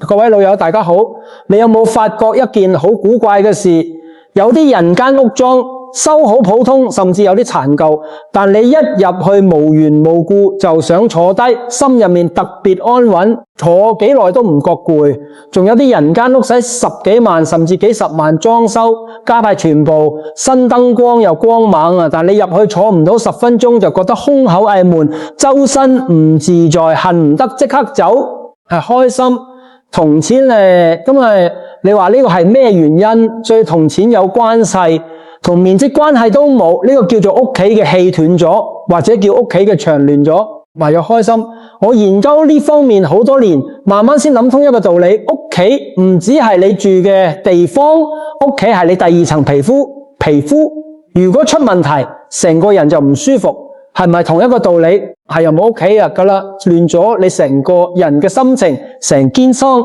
各位老友大家好，你有冇發覺一件好古怪嘅事？有啲人間屋裝修好普通，甚至有啲殘舊，但你一入去無緣無故就想坐低，心入面特別安穩，坐幾耐都唔覺攰。仲有啲人間屋使10幾萬甚至幾十萬裝修，加埋全部新燈光又光猛啊！但你入去坐唔到10分鐘就覺得胸口翳悶，周身唔自在，恨唔得即刻走。係開心同錢咧，咁你話呢個係咩原因？所以同錢有關係，同面積關係都冇，呢個叫做屋企嘅氣斷咗，或者叫屋企嘅牆亂咗，話有開心。我研究呢方面好多年，慢慢先諗通一個道理：屋企唔只係你住嘅地方，屋企係你第二層皮膚。如果出問題，成個人就唔舒服。係咪同一個道理？係又冇屋企噶啦，亂咗你成個人嘅心情，成肩霜，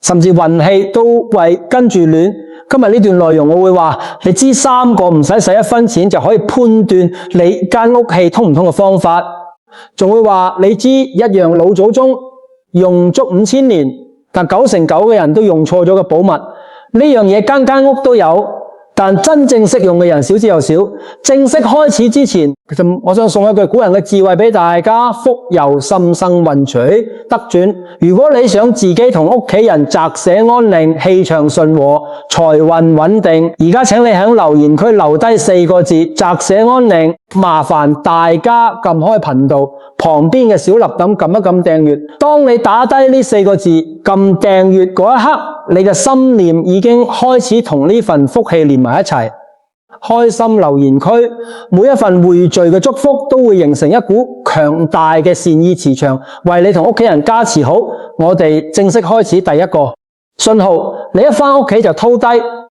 甚至運氣都會跟住亂。今日呢段內容我會話，你知3個唔使使1分錢就可以判斷你間屋氣通唔通嘅方法，仲會話你知一樣老祖宗用足5000年，但9成9嘅人都用錯咗嘅寶物。呢樣嘢間屋都有。但真正識用嘅人少之又少。正式開始之前，其實我想送一句古人嘅智慧俾大家：福由心生，運隨得轉。如果你想自己同屋企人擇舍安寧，氣場順和，財運穩定，而家請你喺留言區留低4個字：擇舍安寧。麻煩大家撳開頻道旁邊嘅小粒燈，撳一撳訂閱。當你打低呢4個字，撳訂閱嗰一刻，你嘅心念已經開始同呢份福氣連埋一齊。開心留言區，每一份匯聚嘅祝福都會形成一股強大嘅善意磁場，為你同屋企人加持好。我哋正式開始第一個信號，你一返屋企就拖低，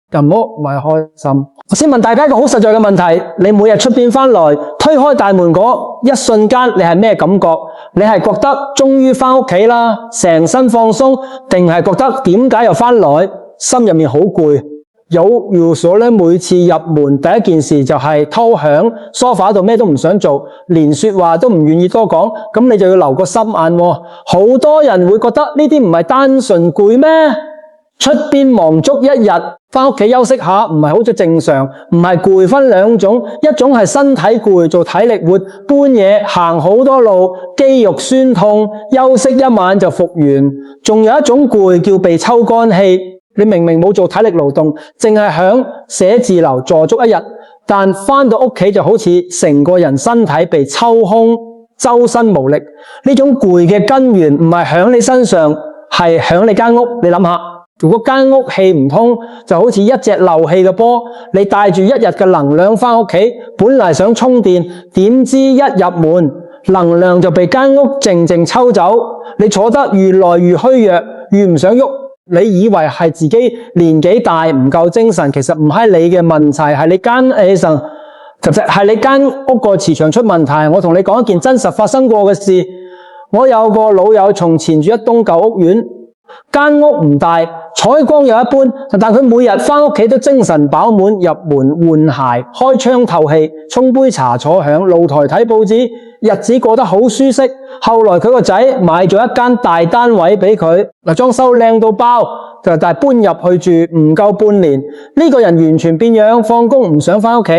就唔好咪開心。我先問大家一個好實在嘅問題：你每日出邊返來推開大門嗰一瞬間，你係咩感覺？你係覺得終於返屋企啦，成身放鬆，定係覺得點解又返來，心入面好攰？有所咧，每次入門第一件事就係偷響梳化度，咩都唔想做，連說話都唔願意多講，咁你就要留個心眼喎。好多人會覺得呢啲唔係單純攰咩？出邊忙足一日，返屋企休息下，唔係好似正常？唔係攰分2種，一種係身體攰，做體力活，搬嘢，行好多路，肌肉酸痛，休息一晚就復原。仲有一種攰叫被抽乾氣，你明明冇做體力勞動，淨係響寫字樓坐足一日，但返到屋企就好似成個人身體被抽空，周身無力。呢種攰嘅根源唔係響你身上，係響你間屋。你諗下，如果間屋氣唔通，就好似一隻漏氣嘅波，你帶住一日嘅能量返屋企，本嚟想充電，點知一入門，能量就被間屋靜靜抽走，你坐得越來越虛弱，越唔想喐。你以為係自己年紀大唔夠精神，其實唔係你嘅問題，係你間屋個磁場出問題。我同你講一件真實發生過嘅事。我有個老友從前住一棟舊屋苑，間屋唔大，採光又一般，但佢每日返屋企都精神飽滿，入門換鞋，開窗透氣，沖杯茶坐響露台睇報紙，日子過得好舒適。後來佢個仔買咗一間大單位俾佢，裝修靚到爆，但係搬入去住唔夠半年，呢個人完全變樣，放工唔想返屋企，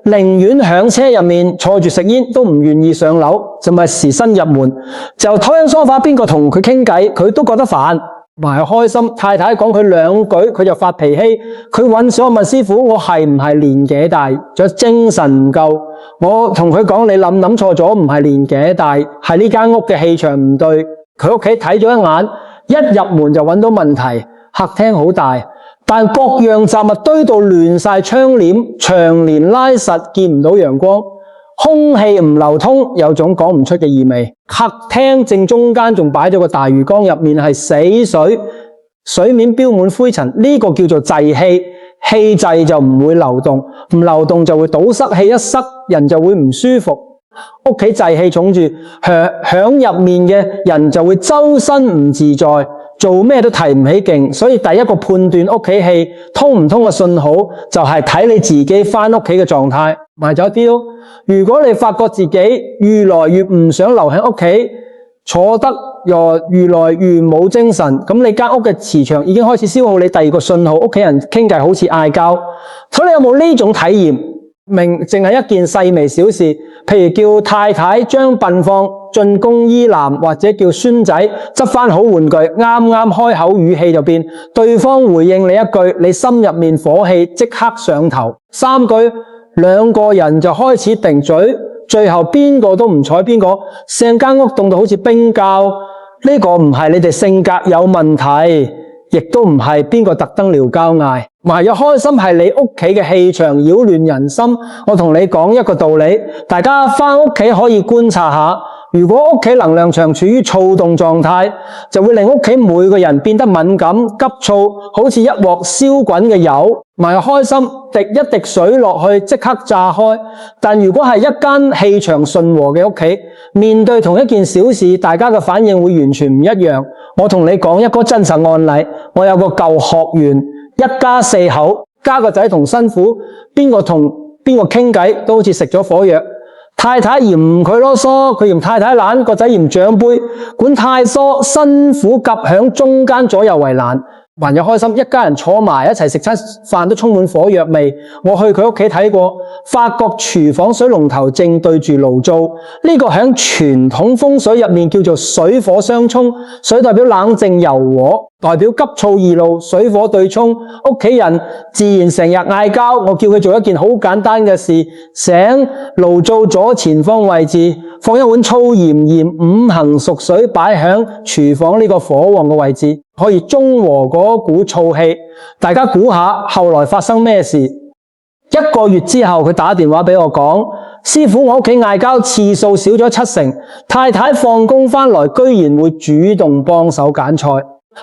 寧願響車入面坐住食煙，都唔願意上樓，就咪時新入門，就躺喺梳化，邊個同佢傾偈，佢都覺得煩。埋開心，太太講佢2句，佢就發脾氣。佢揾上我問師傅，我係唔係年紀大，仲有精神唔夠？我同佢講，你諗錯咗，唔係年紀大，係呢間屋嘅氣場唔對。佢屋企睇咗一眼，一入門就揾到問題。客廳好大，但各樣雜物堆到亂晒，窗簾長簾拉實，見唔到陽光。空氣唔流通，有種講唔出嘅異味。客廳正中間仲擺咗個大魚缸，入面係死水，水面標滿灰塵，呢個叫做滯氣。氣滯就唔會流動，唔流動就會堵塞氣，一塞人就會唔舒服。屋企滯氣重住，響入面嘅人就會周身唔自在，做咩都提唔起勁。所以第一個判斷屋企氣通唔通嘅信號，就係睇你自己返屋企嘅狀態。埋咗啲咯。如果你發覺自己越來越唔想留喺屋企，坐得又愈來愈冇精神，咁你間屋嘅磁場已經開始消耗你第二個信號，屋企人傾偈好似嗌交。所以你有冇呢種體驗？淨係一件細微小事，譬如叫太太將笨放進更衣籃，或者叫孫仔執返好玩具，啱啱開口語氣就變，對方回應你一句，你心入面火氣即刻上頭，3句兩個人就開始定嘴，最後邊個都唔睬邊個，成間屋凍到好似冰窖。呢個唔係你哋性格有問題，亦都唔係邊個特登撩交嗌，唯有開心係你屋企嘅氣場擾亂人心。我同你講一個道理，大家返屋企可以觀察下，如果屋企能量場處於躁動狀態，就會令屋企每個人變得敏感、急躁，好似一鑊燒滾嘅油。唯有開心，滴一滴水落去即刻炸開。但如果係一間氣場順和嘅屋企，面對同一件小事，大家嘅反應會完全唔一樣。我同你講一個真實案例，我有個舊學員，一家4口，加個仔同新婦，邊個同邊個傾偈都好似食咗火藥。太太嫌佢囉嗦，佢嫌太太懶，個仔嫌長輩管太疏，新婦夾響中間左右為難。還有開心，一家人坐埋一齊食餐飯都充滿火藥味。我去佢屋企睇過，發覺廚房水龍頭正對住爐灶，呢個喺傳統風水入面叫做水火相沖，水代表冷靜柔和，代表急躁易怒，水火對沖，屋企人自然成日嗌交。我叫佢做一件好簡單嘅事，醒爐灶左前方位置放一碗粗鹽鹽5行熟水，擺喺廚房呢個火旺嘅位置，可以中和嗰股燥氣。大家估下後來發生咩事？1個月之後，佢打電話俾我講，師傅，我屋企嗌交次數少咗70%，太太放工返來居然會主動幫手揀菜，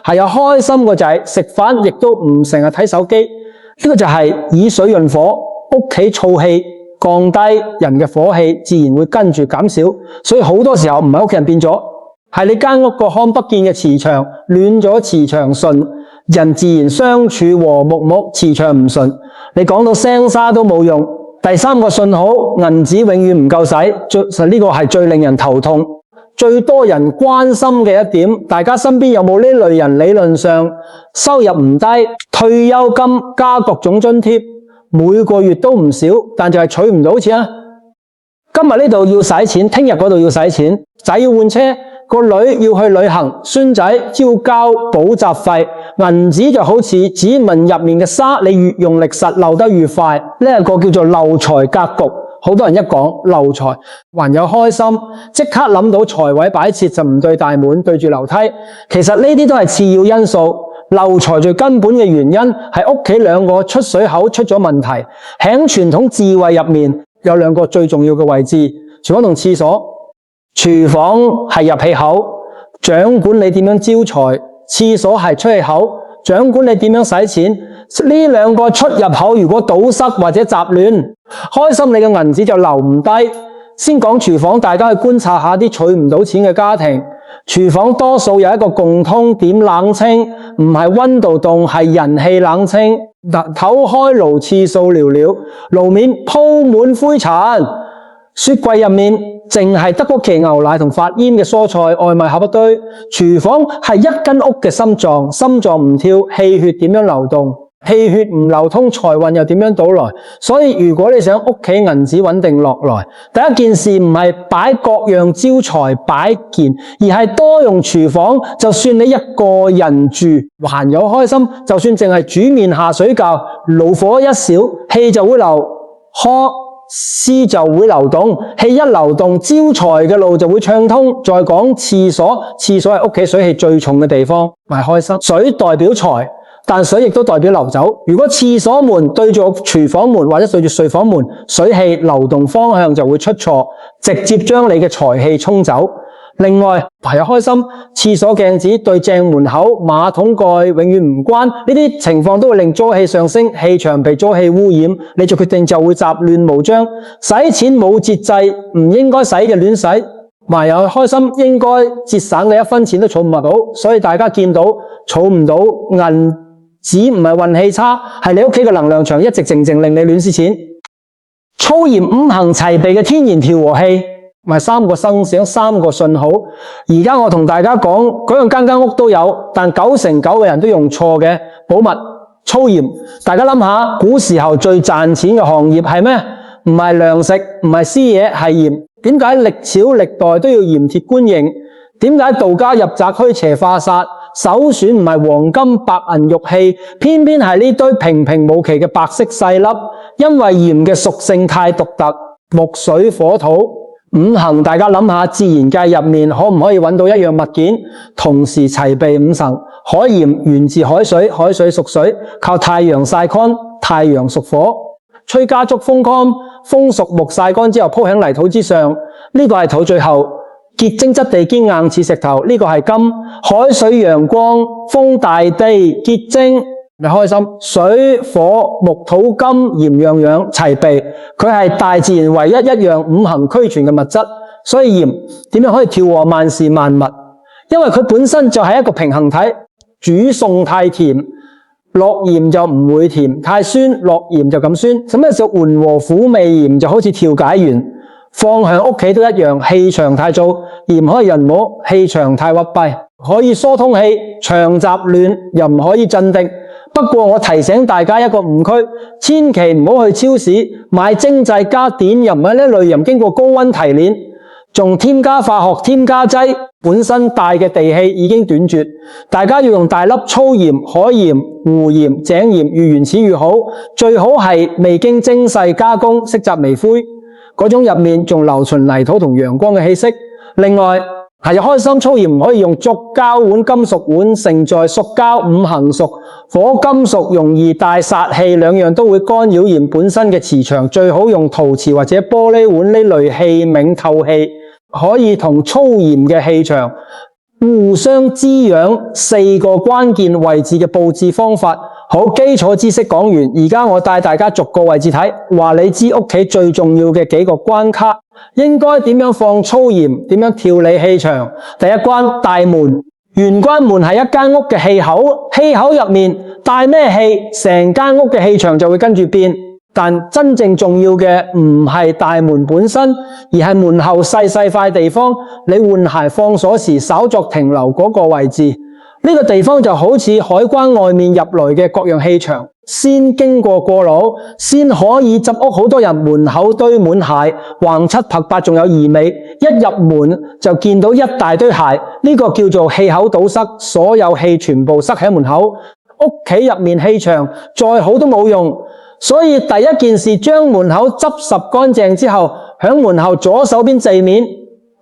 係有開心個仔，食飯亦都唔成日睇手機。呢個就係以水潤火，屋企燥氣降低，人嘅火氣自然會跟住減少。所以好多時候唔係屋企人變咗，係你間屋個看不見嘅磁場亂咗，磁場順，人自然相處和睦睦。磁場唔順，你講到聲沙都冇用。第3個信號，銀紙永遠唔夠使，呢個係最令人頭痛。最多人關心嘅一點，大家身邊有冇呢類人？理論上收入唔低，退休金加各種津貼，每個月都唔少，但就係取唔到錢啊！今日呢度要使錢，聽日嗰度要使錢，仔要換車，個女要去旅行，孫仔要交補習費，銀紙就好似紙紋入面嘅沙，你越用力實漏得越快。呢個叫做漏財格局。好多人一講漏財，還有開心，即刻諗到財位擺設就唔對大門，對住樓梯。其實呢啲都係次要因素。漏財最根本嘅原因係屋企2個出水口出咗問題。喺傳統智慧入面有2個最重要嘅位置，廚房同廁所。廚房係入氣口，掌管你點樣招財；廁所係出氣口，掌管你點樣使錢。呢2個出入口如果堵塞或者雜亂，開心你嘅銀紙就留唔低。先講廚房，大家去觀察下啲取唔到錢嘅家庭。廚房多數有一個共通點，冷清，唔係溫度凍，係人氣冷清。頭開爐次數寥寥，爐面鋪滿灰塵，雪櫃入面淨係得嗰期牛奶同發煙嘅蔬菜，外賣盒一堆。廚房係一間屋嘅心臟，心臟唔跳，氣血點樣流動？氣血唔流通，財運又點樣到來？所以如果你想屋企銀紙穩定落來，第一件事唔係擺各樣招財擺件，而係多用廚房。就算你一個人住，還有開心。就算淨係煮麵下水餃，爐火一少，氣就會流，絲就會流動。氣一流動，招財嘅路就會暢通。再講廁所，廁所係屋企水氣最重嘅地方，咪開心。水代表財，但水亦都代表流走。如果廁所門對住廚房門或者對住睡房門，水氣流動方向就會出錯，直接將你嘅財氣沖走。另外，係開心，廁所鏡子對正門口，馬桶蓋永遠唔關。呢啲情況都會令濁氣上升，氣場被濁氣污染，你做決定就會雜亂無章。使錢冇節制，唔應該使嘅亂使。還有開心，應該節省嘅1分錢都儲唔到。所以大家見到儲唔到銀紙唔係運氣差，係你屋企嘅能量場一直靜靜令你亂使錢。粗鹽5行齊備嘅天然調和器，咪3個生肖3個信號。而家我同大家講，嗰樣間屋都有，但9成9嘅人都用錯嘅保密粗鹽。大家諗下，古時候最賺錢嘅行業係咩？唔係糧食，唔係私嘢，係鹽。點解歷朝歷代都要鹽鐵觀營？點解道家入宅驅邪化煞首選唔係黃金白銀玉器，偏偏係呢堆平平無奇嘅白色細粒？因為鹽嘅屬性太獨特，木水火土五行。大家諗下，自然界入面可唔可以揾到一樣物件同時齊備5層？海鹽源自海水，海水屬水，靠太陽曬乾，太陽屬火。吹家竹風乾，風屬木，曬乾之後鋪喺泥土之上，呢個係土，最後結晶質地堅硬似石頭，呢個係金。海水陽光，風大地，結晶你開心。水火木土金鹽樣樣齊備，佢係大自然唯一一樣5行俱全嘅物質。所以鹽點樣可以調和萬事萬物？因為佢本身就係一個平衡體。煮餸太甜，落鹽就唔會甜；太酸，落鹽就咁酸。什麼叫緩和苦味鹽？就好似調解員，放喺屋企都一樣。氣場太燥，鹽可以潤摸；氣場太鬱閉，可以疏通氣。長雜亂又唔可以鎮定。不過我提醒大家一個誤區，千祈唔好去超市買精製加碘鹽呢類鹽，經過高溫提煉，仲添加化學添加劑，本身帶嘅地氣已經斷絕。大家要用大粒粗鹽、海鹽、湖鹽、井鹽，越原始越好。最好係未經精細加工，色澤微灰，嗰種入面仲留存泥土同陽光嘅氣息。另外係開心粗鹽唔可以用塑膠碗、金屬碗，盛在塑膠5行屬火，金屬容易帶煞氣，兩樣都會干擾鹽本身嘅磁場。最好用陶瓷或者玻璃碗呢類器皿透氣，可以同粗鹽嘅氣場互相滋養。4個關鍵位置嘅佈置方法。好，基礎知識講完，而家我帶大家逐個位置睇，話你知屋企最重要嘅幾個關卡，應該點樣放粗鹽，點樣調理氣場。第一關，大門。玄關門係一間屋嘅氣口，氣口入面帶咩氣，成間屋嘅氣場就會跟住變。但真正重要嘅唔係大門本身，而係門後細細塊地方，你換鞋放鎖匙稍作停留嗰個位置。呢個地方就好似海關外面入來嘅各樣氣場，先經過過腦，先可以執屋。好多人門口堆滿鞋，橫七拍八，仲有異味，一入門就見到一大堆鞋，呢個叫做氣口堵塞，所有氣全部塞喺門口。屋企入面氣場再好都冇用，所以第一件事，將門口執拾乾淨之後，響門後左手邊地面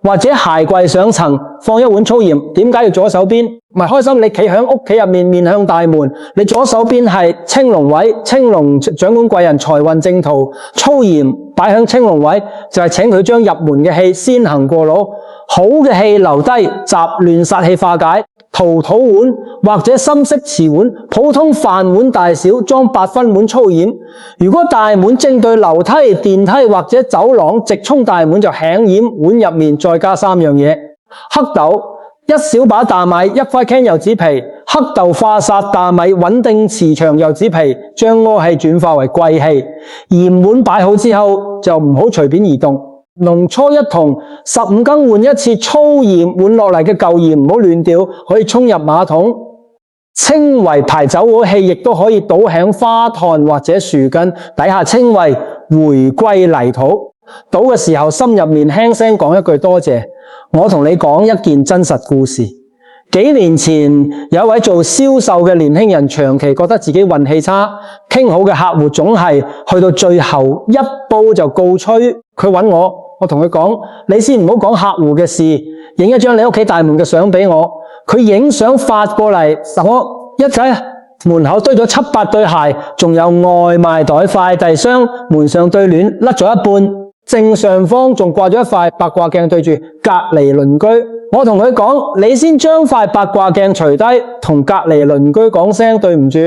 或者鞋櫃上層放一碗粗鹽。點解要左手邊？唔係開心，你企喺屋企入面面向大門，你左手邊係青龍位，青龍掌管貴人財運正途，粗鹽擺喺青龍位就係請佢將入門嘅氣先行過腦，好嘅氣留低，雜亂煞氣化解。陶土碗或者深色瓷碗，普通飯碗大小裝8分滿粗鹽。如果大門正對樓梯、電梯或者走廊，直衝大門就輕鹽。碗入面再加3樣嘢：黑豆、1小把大米、1塊 can 柚子皮。黑豆化煞，大米穩定磁場，柚子皮將惡氣轉化為貴氣。鹽碗擺好之後就唔好隨便移動。農初一同15更換一次粗鹽，換落嚟嘅舊鹽唔好亂掉，可以沖入馬桶。稱為排走嗰氣，亦都可以倒喺花壇或者樹根底下，稱為回歸泥土。倒嘅時候心入面輕聲講一句多謝。我同你講一件真實故事。幾年前有一位做銷售嘅年輕人，長期覺得自己運氣差，傾好嘅客戶總係去到最後一步就告吹。佢揾我同佢講，你先唔好講客戶嘅事，影一張你屋企大門嘅相俾我。佢影相發過嚟，我一睇門口堆咗7、8對鞋，仲有外賣袋、快遞箱，門上對聯甩咗一半，正上方仲掛咗一塊八卦鏡對住隔離鄰居。我同佢講，你先將塊八卦鏡除低，同隔離鄰居講聲對唔住，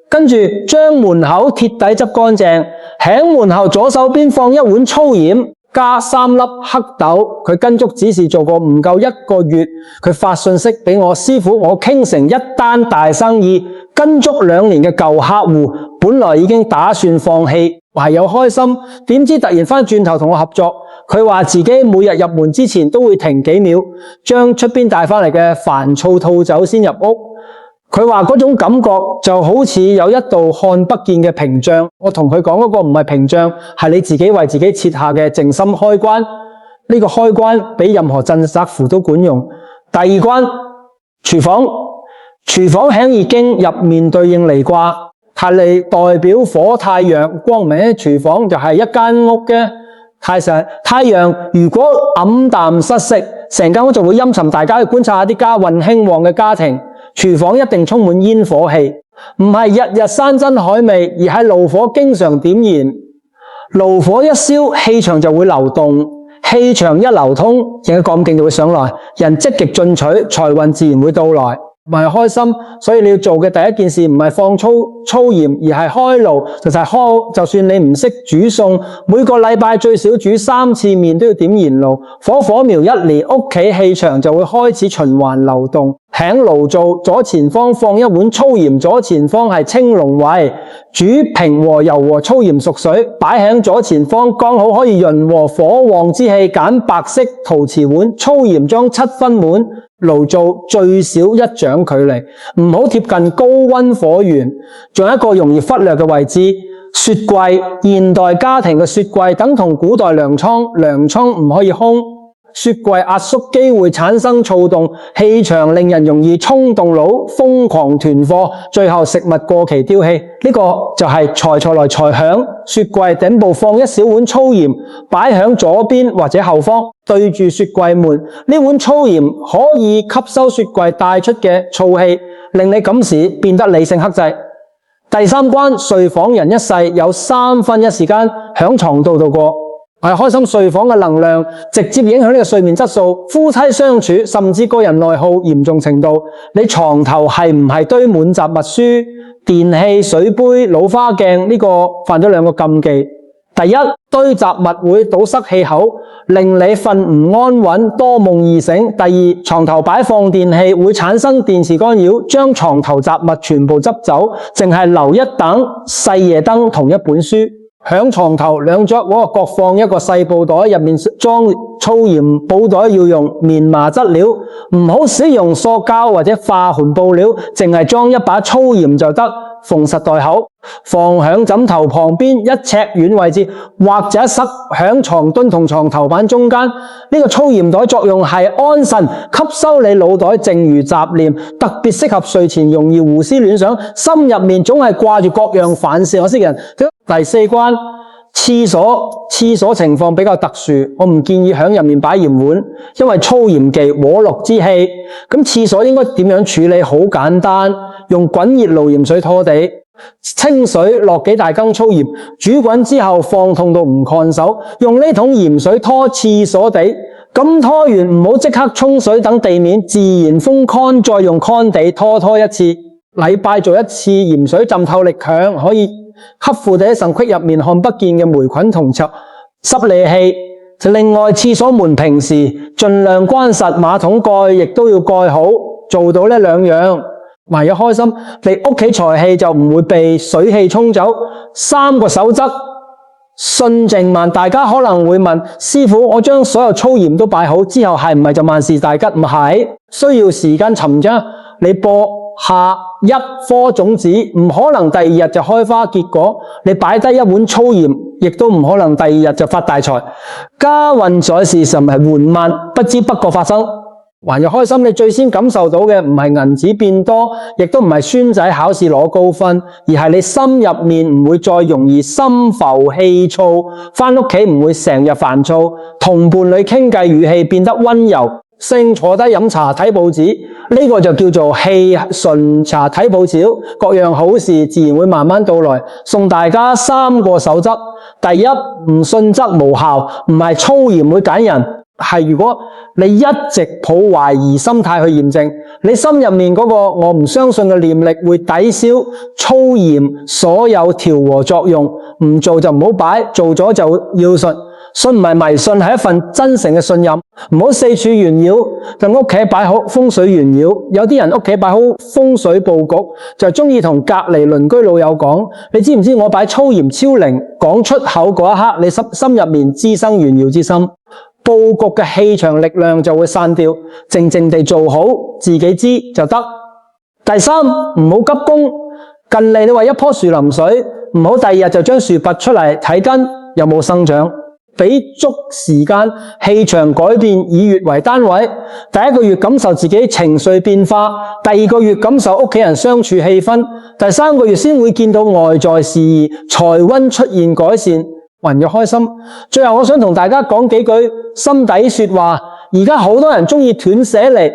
跟住將門口鐵底執乾淨，喺門後左手邊放一碗粗鹽，加3粒黑豆。佢跟足指示做過唔夠1個月，佢發信息俾我，師傅，我傾成一單大生意，跟足2年嘅舊客戶，本來已經打算放棄，懷有開心，點知突然翻轉頭同我合作。佢話自己每日入門之前都會停幾秒，將出邊帶翻嚟嘅煩躁吐走先入屋。佢話嗰種感覺就好似有一道看不見嘅屏障。我同佢講嗰個唔係屏障，係你自己為自己設下嘅靜心開關。呢個開關比任何鎮煞符都管用。第二關，廚房喺易經入面對應離卦，係嚟代表火太陽，光明。廚房就係一間屋嘅太陽如果黯淡失色，成間屋就會陰沉。大家去觀察下啲家運興旺嘅家庭，廚房一定充滿煙火氣，唔係日日山珍海味，而係爐火經常點燃。爐火一燒，氣場就會流動，氣場一流通，人嘅幹勁就會上來，人積極進取，財運自然會到來。唔係開心，所以你要做嘅第一件事唔係放粗鹽，而係開爐。就算你唔識煮餸，每個禮拜最少煮3次麵都要點燃爐，火苗一年，屋企氣場就會開始循環流動。喺爐灶左前方放一碗粗鹽，左前方係青龍位，煮平和柔和粗鹽熟水，擺喺左前方，剛好可以潤和火旺之氣。揀白色陶瓷碗，粗鹽裝7分滿。爐灶最少1掌距離，唔好貼近高溫火源。仲有一個容易忽略嘅位置，雪櫃。現代家庭嘅雪櫃等同古代糧倉，糧倉唔可以空。雪櫃壓縮機會產生躁動，氣場令人容易衝動腦，瘋狂囤貨，最後食物過期丟棄。呢個就係財來財響。雪櫃頂部放一小碗粗鹽，擺喺左邊或者後方，對住雪櫃門。呢碗粗鹽可以吸收雪櫃帶出嘅燥氣，令你感時變得理性克制。第三關，睡房人一世有1/3時間喺床度度過。係開心睡房嘅能量直接影響呢個睡眠質素，夫妻相處甚至個人內耗嚴重程度。你床頭係唔係堆滿雜物書、電器、水杯、老花鏡？呢個犯咗2個禁忌。第一，堆雜物會堵塞氣口，令你瞓唔安穩，多夢易醒。第二，床頭擺放電器會產生電磁干擾，將床頭雜物全部執走，淨係留一盞細夜燈同一本書。喺床頭兩腳各放一個細布袋，入面裝粗鹽。布袋要用棉麻質料，唔好使用塑膠或者化纖布料，淨係裝一把粗鹽就得，縫實袋口。放喺枕頭旁邊1尺遠位置，或者塞喺床墩同床頭板中間。呢個粗鹽袋作用係安神，吸收你腦袋剩餘雜念，特別適合睡前容易胡思亂想，心入面總係掛住各樣反事。我識人。第四關，廁所情況比較特殊，我唔建議喺入面擺鹽碗，因為粗鹽忌禍祿之氣。咁廁所應該點樣處理？好簡單，用滾熱爐鹽水拖地，清水落幾大羹粗鹽，煮滾之後放痛到唔抗手，用呢桶鹽水拖廁所地。咁拖完唔好即刻沖水，等地面自然封乾，再用乾地拖一次。禮拜做1次鹽水，浸透力強，可以吸附喺腎隙入面看不見嘅霉菌同濕膩氣。另外，廁所門平時盡量關實，馬桶蓋亦都要蓋好，做到呢2樣。為咗開心，你屋企財氣就唔會被水氣沖走。3個守則，順靜慢。大家可能會問，師傅，我將所有粗鹽都擺好之後，係唔係就萬事大吉？唔係，需要時間沉澱。你播下1顆種子，唔可能第2日就開花結果。你擺低1碗粗鹽，亦都唔可能第2日就發大財。家運在時甚係緩慢，不知不覺發生。還有開心，你最先感受到嘅唔係銀紙變多，亦都唔係孫仔考試攞高分，而係你心入面唔會再容易心浮氣躁，返屋企唔會成日煩躁，同伴侶傾偈語氣變得溫柔，坐低飲茶睇報紙，呢個就叫做氣順茶睇報紙，各樣好事自然會慢慢到來。送大家3個守則。第一，唔信則無效，唔係粗鹽會揀人，係如果你一直抱懷疑心態去驗證，你心入面嗰個我唔相信嘅念力會抵消粗鹽所有調和作用。唔做就唔好擺，做咗就要信。信唔係迷信，係一份真誠嘅信任。唔好四處炫耀，就屋企擺好風水炫耀。有啲人屋企擺好風水佈局，就中意同隔離鄰居老友講：你知唔知我擺粗鹽超靈？講出口嗰一刻，你心入面滋生炫耀之心，佈局嘅氣場力量就會散掉。靜靜地做好，自己知就得。第三，唔好急功。近嚟你為一棵樹淋水，唔好第二日就將樹拔出嚟睇根有冇生長。俾足時間，氣場改變，以月為單位。第一個月感受自己情緒變化，第二個月感受屋企人相處氣氛，第三個月先會見到外在事宜財運出現改善，還要開心。最後我想同大家講幾句心底說話。而家好多人中意斷捨離，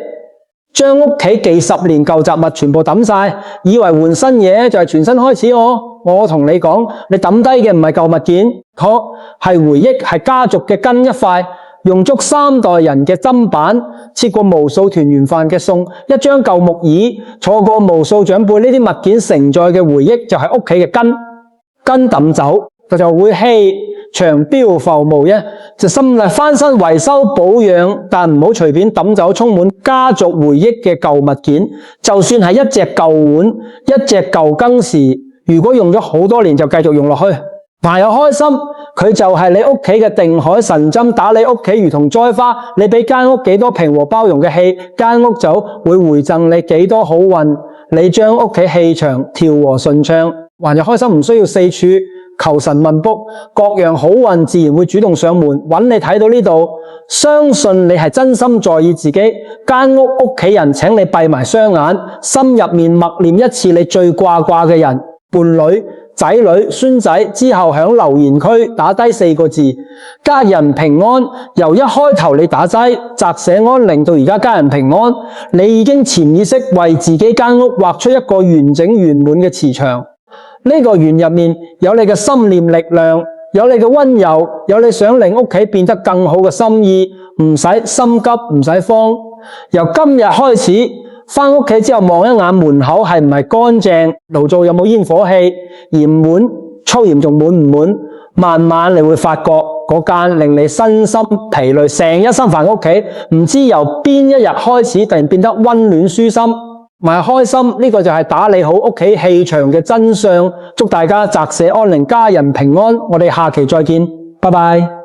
將屋企幾十年舊雜物全部抌晒，以為換新嘢就係全新開始。我同你講，你抌低嘅唔係舊物件，係回憶，係家族嘅根一塊，用足3代人嘅砧板，切過無數團圓飯嘅餸，一張舊木椅，坐過無數長輩，呢啲物件承載嘅回憶就係屋企嘅根。根抌走，就會氣場飄浮無一，就心嚟翻新維修保養，但唔好隨便抌走充滿家族回憶嘅舊物件。就算係一隻舊碗，一隻舊羹匙，如果用咗好多年就繼續用落去，還有開心。佢就係你屋企嘅定海神針，打你屋企如同栽花。你俾間屋幾多平和包容嘅氣，間屋就會回贈你幾多好運。你將屋企氣場調和順暢，還有開心。唔需要四處求神問卜，各樣好運自然會主動上門揾你。睇到呢度，相信你係真心在意自己間屋，屋企人請你閉埋雙眼，心入面默念一次你最掛嘅人、伴侶、仔女、孫仔，之後響留言區打低4個字：家人平安。由一開頭你打齋擇寫安寧到而家家人平安，你已經潛意識為自己間屋畫出一個完整圓滿嘅磁場。呢個圓入面有你嘅心念力量，有你嘅溫柔，有你想令屋企變得更好嘅心意。唔使心急，唔使慌。由今日開始，返屋企之後望一眼門口係唔係乾淨，爐灶有冇煙火氣，鹽滿粗鹽仲滿唔滿。慢慢你會發覺嗰間令你身心疲累成一身煩屋企，唔知由邊一日開始突然變得溫暖舒心，埋開心。呢個就係打理好屋企氣場嘅真相。祝大家擇寫安寧，家人平安。我哋下期再見，拜拜。